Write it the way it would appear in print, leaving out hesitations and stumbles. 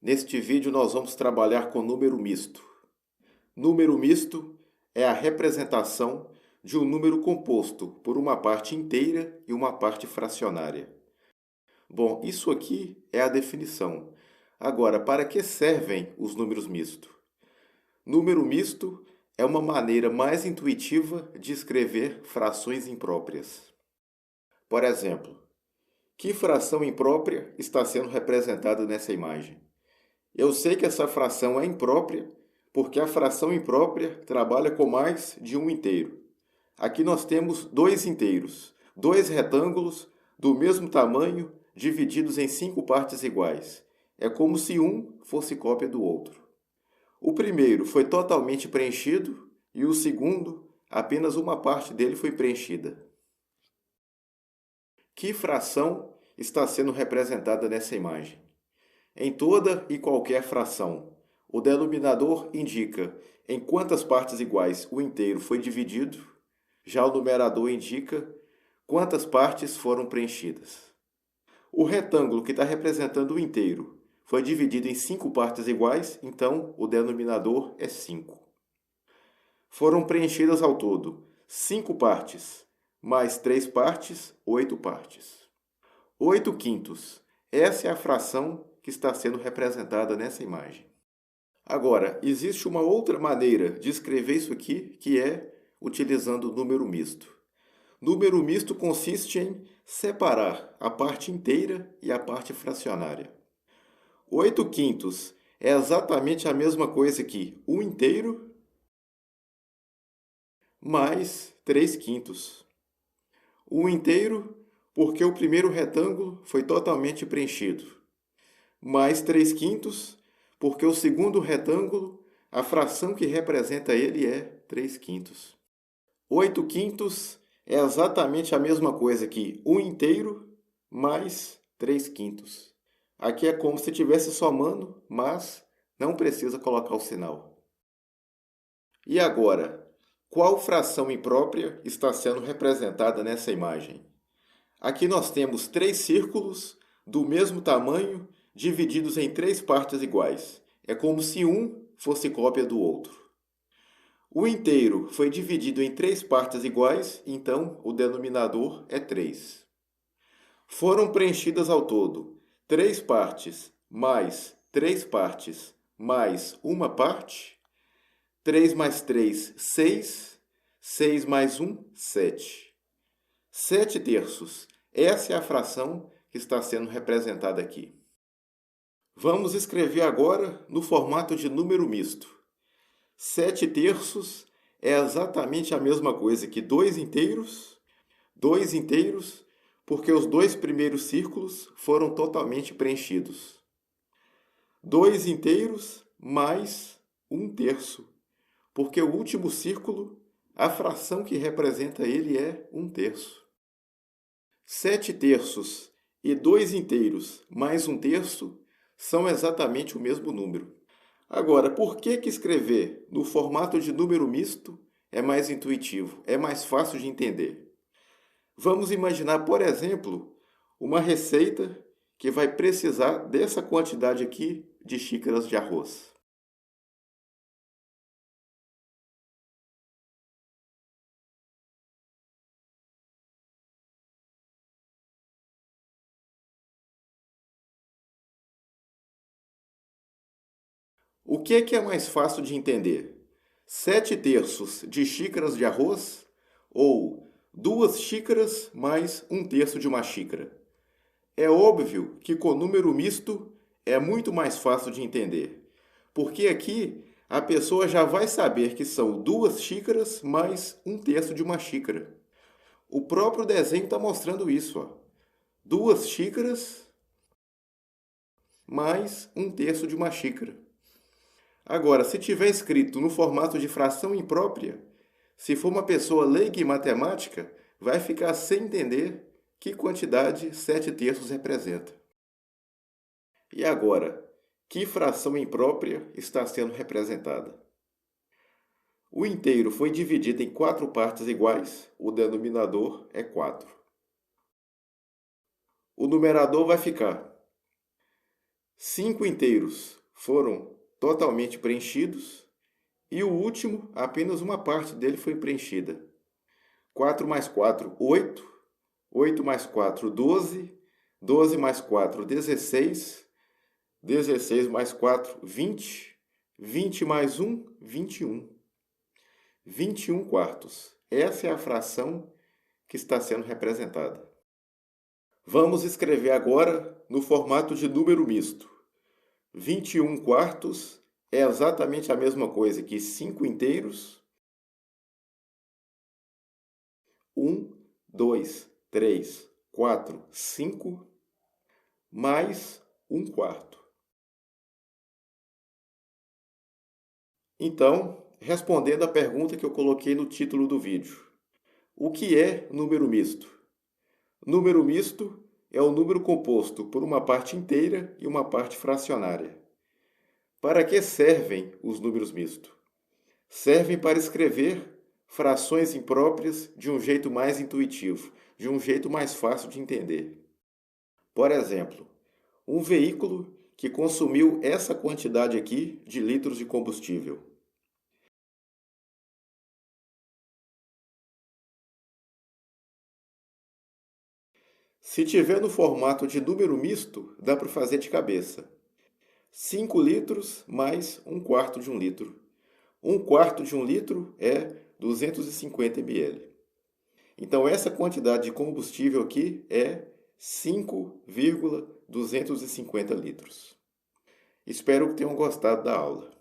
Neste vídeo nós vamos trabalhar com número misto. Número misto é a representação de um número composto por uma parte inteira e uma parte fracionária. Bom, isso aqui é a definição. Agora, para que servem os números mistos? Número misto é uma maneira mais intuitiva de escrever frações impróprias. Por exemplo, que fração imprópria está sendo representada nessa imagem? Eu sei que essa fração é imprópria porque a fração imprópria trabalha com mais de um inteiro. Aqui nós temos dois inteiros, dois retângulos do mesmo tamanho divididos em 5 partes iguais. É como se um fosse cópia do outro. O primeiro foi totalmente preenchido e o segundo, apenas uma parte dele foi preenchida. Que fração está sendo representada nessa imagem? Em toda e qualquer fração, o denominador indica em quantas partes iguais o inteiro foi dividido, já o numerador indica quantas partes foram preenchidas. O retângulo que está representando o inteiro foi dividido em 5 partes iguais, então o denominador é 5. Foram preenchidas ao todo 5 partes, mais 3 partes, 8 partes. 8 quintos. Essa é a fração que está sendo representada nessa imagem. Agora, existe uma outra maneira de escrever isso aqui, que é utilizando o número misto. Número misto consiste em separar a parte inteira e a parte fracionária. 8 quintos é exatamente a mesma coisa que 1 inteiro mais 3 quintos. 1 inteiro porque o primeiro retângulo foi totalmente preenchido, mais 3 quintos porque o segundo retângulo, a fração que representa ele é 3 quintos. 8 quintos é exatamente a mesma coisa que 1 inteiro mais 3 quintos. Aqui é como se estivesse somando, mas não precisa colocar o sinal. E agora, qual fração imprópria está sendo representada nessa imagem? Aqui nós temos 3 círculos do mesmo tamanho divididos em 3 partes iguais. É como se um fosse cópia do outro. O inteiro foi dividido em 3 partes iguais, então o denominador é 3. Foram preenchidas ao todo 3 partes mais 3 partes mais uma parte. 3 mais 3, 6. 6 mais 1, 7. 7 terços. Essa é a fração que está sendo representada aqui. Vamos escrever agora no formato de número misto. 7 terços é exatamente a mesma coisa que 2 inteiros, porque os 2 primeiros círculos foram totalmente preenchidos. 2 inteiros mais 1 terço, porque o último círculo, a fração que representa ele é 1 terço. 7 terços e 2 inteiros mais 1 terço são exatamente o mesmo número. Agora, por que escrever no formato de número misto é mais intuitivo, é mais fácil de entender? Vamos imaginar, por exemplo, uma receita que vai precisar dessa quantidade aqui de xícaras de arroz. O que é mais fácil de entender? 7 terços de xícaras de arroz ou 2 xícaras mais 1 terço de uma xícara? É óbvio que com número misto é muito mais fácil de entender, porque aqui a pessoa já vai saber que são 2 xícaras mais 1 terço de uma xícara. O próprio desenho está mostrando isso. 2 xícaras mais 1 terço de uma xícara. Agora, se tiver escrito no formato de fração imprópria, se for uma pessoa leiga em matemática, vai ficar sem entender que quantidade 7 terços representa. E agora, que fração imprópria está sendo representada? O inteiro foi dividido em 4 partes iguais, o denominador é 4. O numerador vai ficar 5 inteiros foram totalmente preenchidos e o último, apenas uma parte dele foi preenchida. 4 mais 4, 8. 8 mais 4, 12. 12 mais 4, 16. 16 mais 4, 20. 20 mais 1, 21. 21 quartos. Essa é a fração que está sendo representada. Vamos escrever agora no formato de número misto. 21 quartos é exatamente a mesma coisa que 5 inteiros. 1, 2, 3, 4, 5, mais 1 quarto. Então, respondendo à pergunta que eu coloquei no título do vídeo. O que é número misto? Número misto é o número composto por uma parte inteira e uma parte fracionária. Para que servem os números mistos? Servem para escrever frações impróprias de um jeito mais intuitivo, de um jeito mais fácil de entender. Por exemplo, um veículo que consumiu essa quantidade aqui de litros de combustível. Se tiver no formato de número misto, dá para fazer de cabeça. 5 litros mais 1 quarto de 1 litro. 1 quarto de 1 litro é 250 ml. Então, essa quantidade de combustível aqui é 5,250 litros. Espero que tenham gostado da aula.